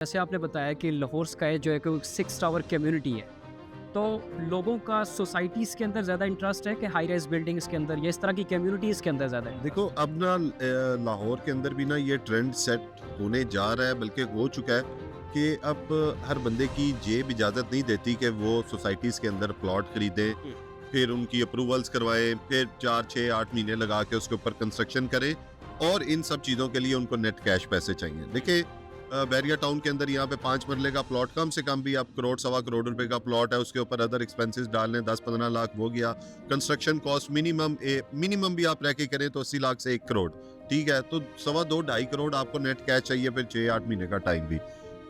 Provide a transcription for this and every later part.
जैसे आपने बताया कि लाहौर स्काई जो है कि 6 टावर कम्युनिटी है, तो लोगों का सोसाइटीज़ के अंदर ज़्यादा इंटरेस्ट है कि हाई राइज़ बिल्डिंग्स के अंदर या इस तरह की कम्युनिटीज़ के अंदर ज़्यादा देखो इंटरेस्ट है? अब ना लाहौर के अंदर भी ना ये ट्रेंड सेट होने जा रहा है, बल्कि हो चुका है कि अब हर बंदे की जेब इजाज़त नहीं देती कि वो सोसाइटीज़ के अंदर प्लॉट खरीदे, हुँ। फिर उनकी अप्रूवल्स करवाए, फिर 4 6 8 महीने लगा के उसके ऊपर कंस्ट्रक्शन करे, और इन सब चीज़ों के लिए उनको नेट कैश पैसे चाहिए। देखिए बैरिया टाउन के अंदर यहाँ पे 5 मरले का प्लॉट कम से कम भी आप करोड़ सवा करोड़ रुपए का प्लॉट है, उसके ऊपर अदर एक्सपेंसेस डाल लें 10 15 लाख हो गया। कंस्ट्रक्शन कॉस्ट मिनिमम भी आप रह के करें तो 80 लाख से 1 करोड़, ठीक है, तो सवा दो 2.5 करोड़ आपको नेट कैश चाहिए, फिर 6 8 महीने का टाइम भी।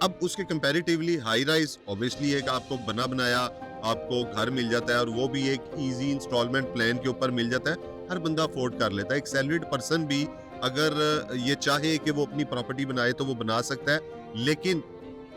अब उसके कंपैरेटिवली हाई राइज ऑब्वियसली एक आपको बना बनाया आपको घर मिल जाता है, और वो भी एक इजी इंस्टॉलमेंट प्लान के ऊपर मिल जाता है, हर बंदा अफोर्ड कर लेता है। एक सैलरीड पर्सन भी अगर ये चाहे कि वो अपनी प्रॉपर्टी बनाए तो वो बना सकता है, लेकिन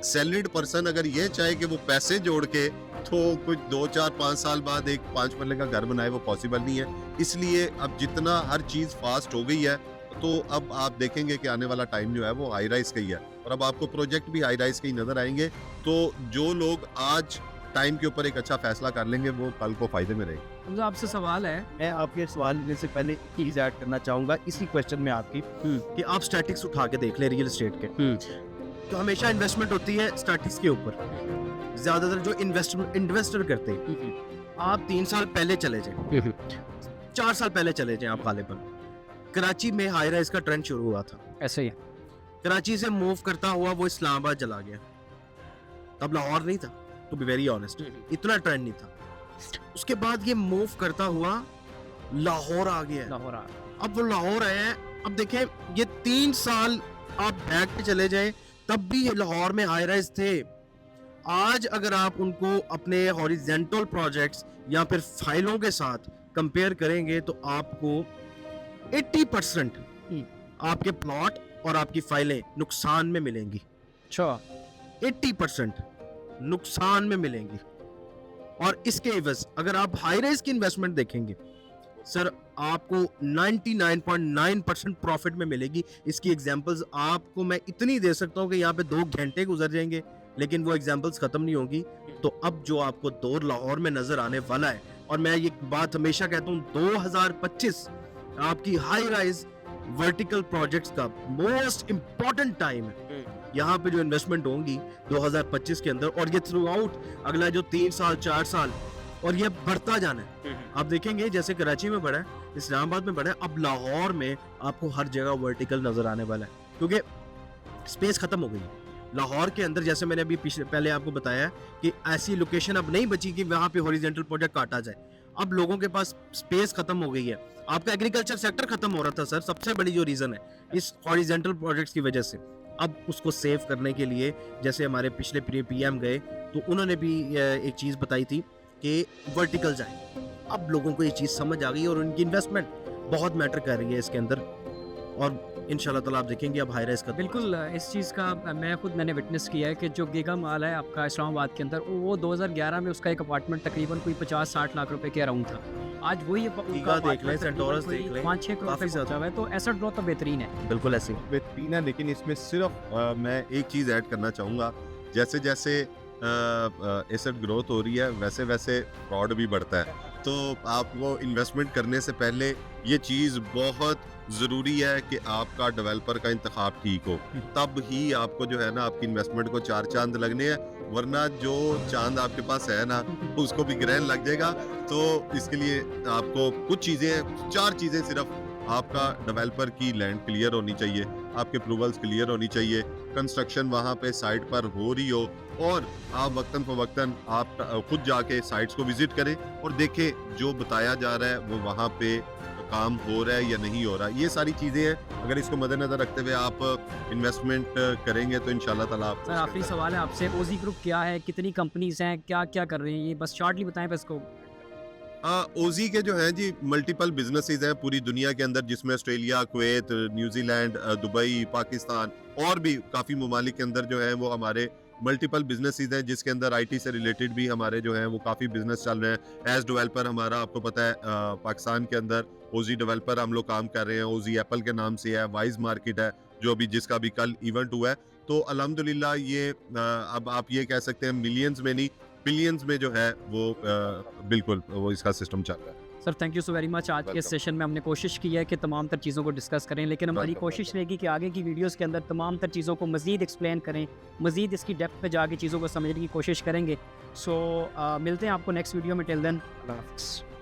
सैलरीड पर्सन अगर ये चाहे कि वो पैसे जोड़ के तो कुछ 2 4 5 साल बाद एक 5 मरले का घर बनाए, वो पॉसिबल नहीं है। इसलिए अब जितना हर चीज फास्ट हो गई है, तो अब आप देखेंगे कि आने वाला टाइम जो है वो हाई राइज का ही है, और अब आपको प्रोजेक्ट भी हाई राइज के ही नजर आएंगे। तो जो लोग आज टाइम के ऊपर एक अच्छा फैसला कर लेंगे, वो कल को फायदे में रहेंगे। मुझे आपसे सवाल है। मैं आपके सवाल लेने से पहले एक चीज ऐड करना चाहूंगा इसी क्वेश्चन में आपकी कि आप स्टैटिक्स उठा के देख ले रियल एस्टेट के, तो हमेशा इन्वेस्टमेंट होती है स्टैटिक्स के ऊपर। ज्यादातर जो इन्वेस्टर करते हैं, आप 3 साल पहले चले जाए, 4 साल पहले चले जाए आप गालिबन, कराची में हाई राइज का ट्रेंड शुरू हुआ था। ऐसे ही है। कराची से मूव करता हुआ वो इस्लामाबाद चला गया, तब लाहौर नहीं था, टू बी वेरी ऑनेस्ट, इतना ट्रेंड नहीं था। उसके बाद ये मूव करता हुआ लाहौर आ गया है। लाहौर अब वो लाहौर आया है। अब देखें, ये 3 साल आप बैक पे चले जाए, तब भी ये लाहौर में हाई राइज थे। आज अगर आप उनको अपने हॉरिजेंटल प्रोजेक्ट्स या फिर फाइलों के साथ कंपेयर करेंगे, तो आपको 80% आपके प्लॉट और आपकी फाइलें नुकसान में मिलेंगी। अच्छा। 80% नुकसान में मिलेंगी। और इसके एवज अगर आप हाई राइज की इन्वेस्टमेंट देखेंगे, सर आपको 99.9% प्रॉफिट में मिलेगी। इसकी एग्जांपल्स आपको मैं इतनी दे सकता हूं कि यहाँ पे 2 घंटे गुजर जाएंगे, लेकिन वो एग्जांपल्स खत्म नहीं होंगी। तो अब जो आपको दौर लाहौर में नजर आने वाला है, और मैं ये बात हमेशा कहता हूँ, 2025 आपकी हाई राइज वर्टिकल प्रोजेक्ट्स का मोस्ट इंपॉर्टेंट टाइम है। यहाँ पे जो इन्वेस्टमेंट होंगी 2025 के अंदर, और ये थ्रू आउट अगला जो 3 साल 4 साल, और ये बढ़ता जाना है। आप देखेंगे जैसे कराची में बढ़ा है, इस्लामाबाद में बढ़ा है, अब लाहौर में आपको हर जगह वर्टिकल नजर आने वाला है, क्योंकि स्पेस खत्म हो गई है लाहौर के अंदर। जैसे मैंने अभी पहले आपको बताया कि ऐसी लोकेशन अब नहीं बची कि वहां पे हॉरिजॉन्टल प्रोजेक्ट काटा जाए। अब लोगों के पास स्पेस खत्म हो गई है। आपका एग्रीकल्चर सेक्टर खत्म हो रहा था सर, सबसे बड़ी जो रीजन है इस हॉरिजॉन्टल प्रोजेक्ट्स की वजह से। अब उसको सेव करने के लिए, जैसे हमारे पिछले पीएम गए, तो उन्होंने भी एक चीज बताई थी कि वर्टिकल जाए। अब लोगों को ये चीज समझ आ गई, और उनकी इन्वेस्टमेंट बहुत मैटर कर रही है इसके अंदर, और इंशाल्लाह ताला आप देखेंगे अब हाई राइज का। बिल्कुल इस चीज़ का मैंने विटनेस किया है कि जो गीगा माल है आपका इस्लामाबाद के अंदर, वो 2011 में उसका एक अपार्टमेंट तकरीबन कोई 50-60 लाख रुपए के अराउंड था। आज वही गीगा देख लें, सेंटोरस देख लें, 5-6 करोड़ काफी पे पहुंचा हुआ है, तो एसेट ग्रोथ तो बेहतरीन है। बिल्कुल ऐसे बेहतरीन है, लेकिन इसमें सिर्फ मैं एक चीज ऐड करना चाहूंगा, जैसे जैसे एसेट ग्रोथ हो रही है, वैसे वैसे फ्रॉड भी बढ़ता है। तो आपको इन्वेस्टमेंट करने से पहले ये चीज़ बहुत ज़रूरी है कि आपका डेवलपर का इंतखाब ठीक हो, तब ही आपको जो है ना आपकी इन्वेस्टमेंट को 4 चांद लगने हैं, वरना जो चांद आपके पास है ना उसको भी ग्रहण लग जाएगा। तो इसके लिए आपको कुछ चीज़ें, 4 चीज़ें सिर्फ, आपका डेवलपर की लैंड क्लियर होनी चाहिए, आपके अप्रूवल्स क्लियर होनी चाहिए, कंस्ट्रक्शन वहाँ पे साइट पर हो रही हो, और आप वक्तन फवक्तन आप खुद जाके साइट्स को विजिट करें और देखें जो बताया जा रहा है वो वहाँ पे काम हो रहा है या नहीं हो रहा। ये सारी चीज़ें हैं, अगर इसको मद्देनजर रखते हुए आप इन्वेस्टमेंट करेंगे तो इंशाल्लाह ताला आप। सर आखिरी सवाल है आपसे, ओजी ग्रुप क्या है, कितनी कंपनीज हैं, क्या क्या कर रही हैं, ये बस शॉर्टली बताएं बस को। ओजी के जो हैं जी मल्टीपल बिजनेसेस हैं पूरी दुनिया के अंदर, जिसमें Australia, Kuwait, New Zealand, Dubai, Pakistan और भी काफ़ी ममालिक के अंदर जो है वो हमारे मल्टीपल बिजनेसेस हैं, जिसके अंदर आईटी से रिलेटेड भी हमारे जो हैं वो काफ़ी बिजनेस चल रहे हैं। एज डेवलपर हमारा आपको पता है पाकिस्तान के अंदर ओजी डेवलपर हम लोग काम कर रहे हैं, ओजी एप्पल के नाम से है, वाइज मार्केट है जो अभी जिसका भी कल इवेंट हुआ है। तो अल्हम्दुलिल्लाह ये अब आप ये कह सकते हैं मिलियंस में नहीं बिलियंस में जो है वो बिल्कुल वो इसका सिस्टम चल रहा है। Sir thank you so very much. आज के Welcome. सेशन में हमने कोशिश की है कि तमाम तर चीज़ों को डिस्कस करें, लेकिन हमारी Welcome, कोशिश रहेगी कि आगे की वीडियोस के अंदर तमाम तर चीज़ों को मज़ीद एक्सप्लेन करें, मज़ीद इसकी डेप्थ पे जाके चीज़ों को समझने की कोशिश करेंगे। सो मिलते हैं आपको नेक्स्ट वीडियो में। टिल देन, अल्लाह हाफ़िज़।